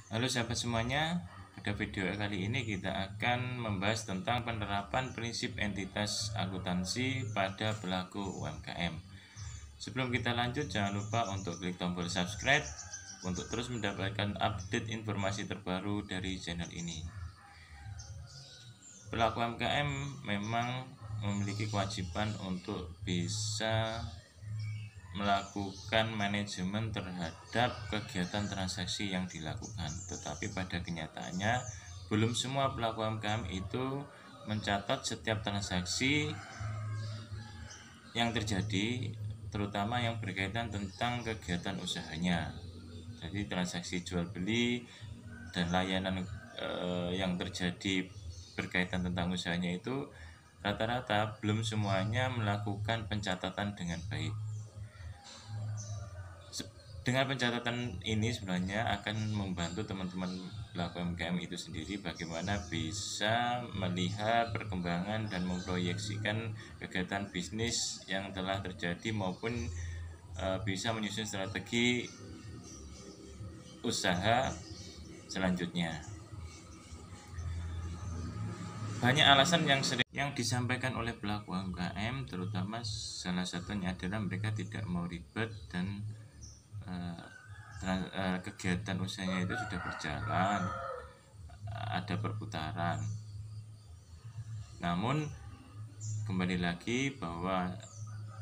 Halo sahabat semuanya, pada video kali ini kita akan membahas tentang penerapan prinsip entitas akuntansi pada pelaku UMKM. Sebelum kita lanjut, jangan lupa untuk klik tombol subscribe untuk terus mendapatkan update informasi terbaru dari channel ini. Pelaku UMKM memang memiliki kewajiban untuk bisa melakukan manajemen terhadap kegiatan transaksi yang dilakukan. Tetapi pada kenyataannya belum semua pelaku UMKM itu mencatat setiap transaksi yang terjadi, terutama yang berkaitan tentang kegiatan usahanya. Jadi transaksi jual beli dan layanan yang terjadi berkaitan tentang usahanya itu rata-rata belum semuanya melakukan pencatatan dengan baik. Dengan pencatatan ini sebenarnya akan membantu teman-teman pelaku UMKM itu sendiri bagaimana bisa melihat perkembangan dan memproyeksikan kegiatan bisnis yang telah terjadi maupun bisa menyusun strategi usaha selanjutnya. Banyak alasan yang disampaikan oleh pelaku UMKM, terutama salah satunya adalah mereka tidak mau ribet dan kegiatan usahanya itu sudah berjalan, ada perputaran. Namun kembali lagi bahwa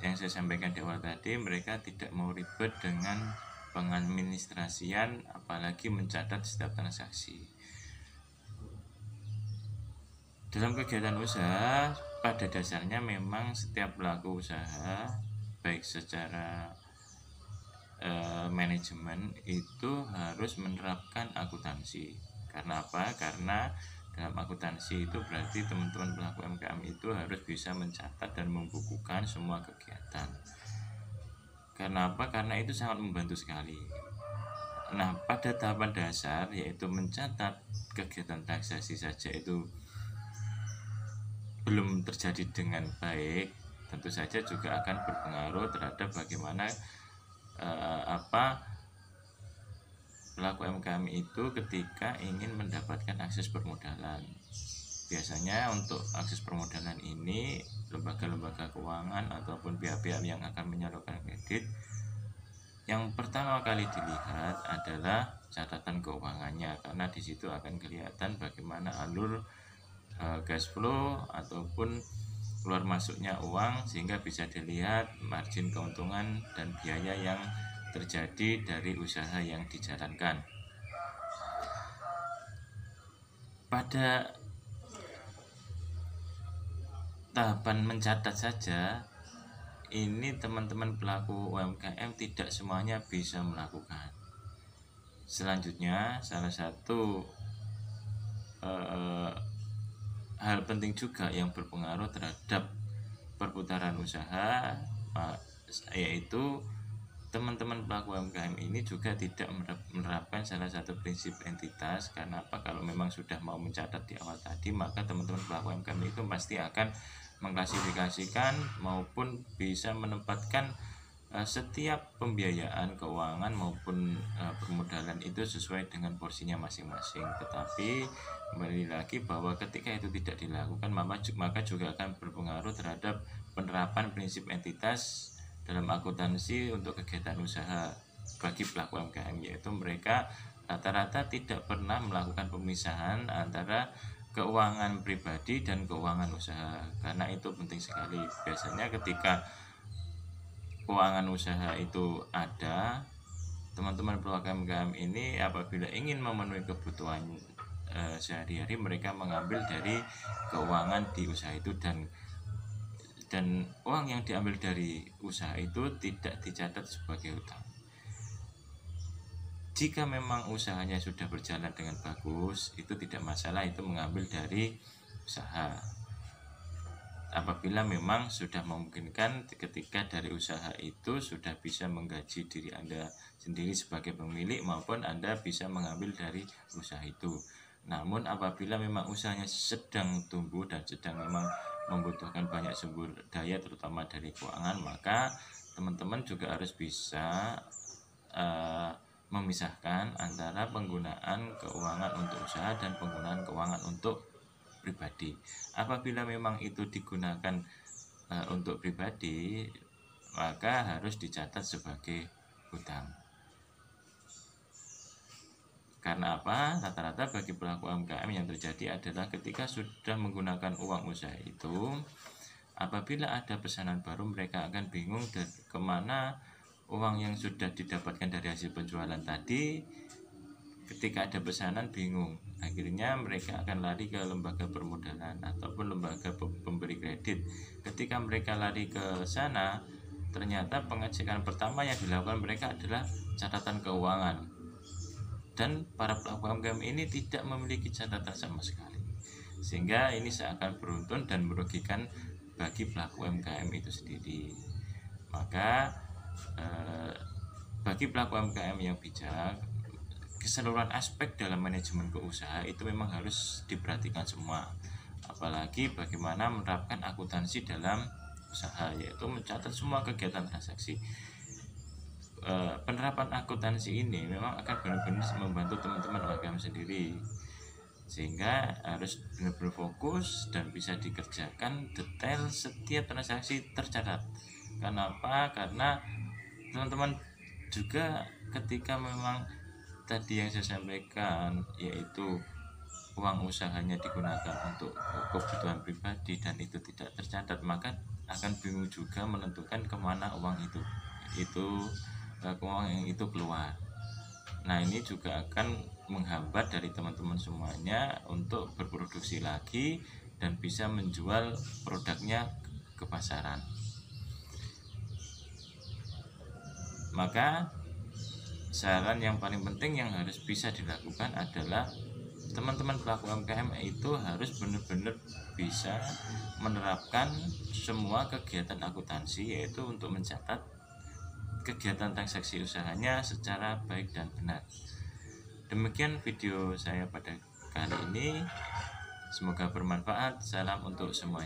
yang saya sampaikan di awal tadi, mereka tidak mau ribet dengan pengadministrasian, apalagi mencatat setiap transaksi. Dalam kegiatan usaha, pada dasarnya memang setiap pelaku usaha, baik secara manajemen itu harus menerapkan akuntansi. Karena apa? Karena dalam akuntansi itu berarti teman-teman pelaku UMKM itu harus bisa mencatat dan membukukan semua kegiatan. Karena apa? Karena itu sangat membantu sekali. Nah, pada tahapan dasar yaitu mencatat kegiatan transaksi saja itu belum terjadi dengan baik, tentu saja juga akan berpengaruh terhadap bagaimana pelaku UMKM itu ketika ingin mendapatkan akses permodalan. Biasanya untuk akses permodalan ini lembaga-lembaga keuangan ataupun pihak-pihak yang akan menyalurkan kredit, yang pertama kali dilihat adalah catatan keuangannya, karena di situ akan kelihatan bagaimana alur cash flow ataupun keluar masuknya uang, sehingga bisa dilihat margin keuntungan dan biaya yang terjadi dari usaha yang dijalankan. Pada tahapan mencatat saja, ini teman-teman pelaku UMKM tidak semuanya bisa melakukan. Selanjutnya, salah satu hal penting juga yang berpengaruh terhadap perputaran usaha, yaitu teman-teman pelaku UMKM ini juga tidak menerapkan salah satu prinsip entitas. Karena apa? Kalau memang sudah mau mencatat di awal tadi, maka teman-teman pelaku UMKM itu pasti akan mengklasifikasikan maupun bisa menempatkan setiap pembiayaan keuangan maupun permodalan itu sesuai dengan porsinya masing-masing. Tetapi kembali lagi bahwa ketika itu tidak dilakukan, maka juga akan berpengaruh terhadap penerapan prinsip entitas dalam akuntansi untuk kegiatan usaha bagi pelaku UMKM, yaitu mereka rata-rata tidak pernah melakukan pemisahan antara keuangan pribadi dan keuangan usaha. Karena itu penting sekali. Biasanya ketika keuangan usaha itu ada, teman-teman pelaku UMKM ini apabila ingin memenuhi kebutuhan sehari-hari, mereka mengambil dari keuangan di usaha itu, dan uang yang diambil dari usaha itu tidak dicatat sebagai utang. Jika memang usahanya sudah berjalan dengan bagus, itu tidak masalah, itu mengambil dari usaha. Apabila memang sudah memungkinkan, ketika dari usaha itu sudah bisa menggaji diri Anda sendiri sebagai pemilik, maupun Anda bisa mengambil dari usaha itu. Namun apabila memang usahanya sedang tumbuh dan sedang memang membutuhkan banyak sumber daya terutama dari keuangan, maka teman-teman juga harus bisa memisahkan antara penggunaan keuangan untuk usaha dan penggunaan keuangan untuk pribadi. Apabila memang itu digunakan untuk pribadi, maka harus dicatat sebagai hutang. Karena apa? Rata-rata bagi pelaku UMKM yang terjadi adalah ketika sudah menggunakan uang usaha itu, apabila ada pesanan baru mereka akan bingung dan kemana uang yang sudah didapatkan dari hasil penjualan tadi. Ketika ada pesanan bingung, akhirnya mereka akan lari ke lembaga permodalan ataupun lembaga pemberi kredit. Ketika mereka lari ke sana, ternyata pengecekan pertama yang dilakukan mereka adalah catatan keuangan, dan para pelaku UMKM ini tidak memiliki catatan sama sekali, sehingga ini seakan beruntun dan merugikan bagi pelaku UMKM itu sendiri. Maka bagi pelaku UMKM yang bijak, keseluruhan aspek dalam manajemen keusaha itu memang harus diperhatikan semua, apalagi bagaimana menerapkan akuntansi dalam usaha, yaitu mencatat semua kegiatan transaksi. Penerapan akuntansi ini memang akan benar-benar membantu teman-teman UMKM sendiri, sehingga harus benar-benar fokus dan bisa dikerjakan detail, setiap transaksi tercatat. Kenapa? Karena teman-teman juga ketika memang tadi yang saya sampaikan, yaitu uang usahanya digunakan untuk kebutuhan pribadi dan itu tidak tercatat, maka akan bingung juga menentukan kemana uang itu uang yang itu keluar. Nah, ini juga akan menghambat dari teman-teman semuanya untuk berproduksi lagi dan bisa menjual produknya ke pasaran. Maka saran yang paling penting yang harus bisa dilakukan adalah teman-teman pelaku UMKM itu harus benar-benar bisa menerapkan semua kegiatan akuntansi, yaitu untuk mencatat kegiatan transaksi usahanya secara baik dan benar. Demikian video saya pada kali ini, semoga bermanfaat. Salam untuk semuanya.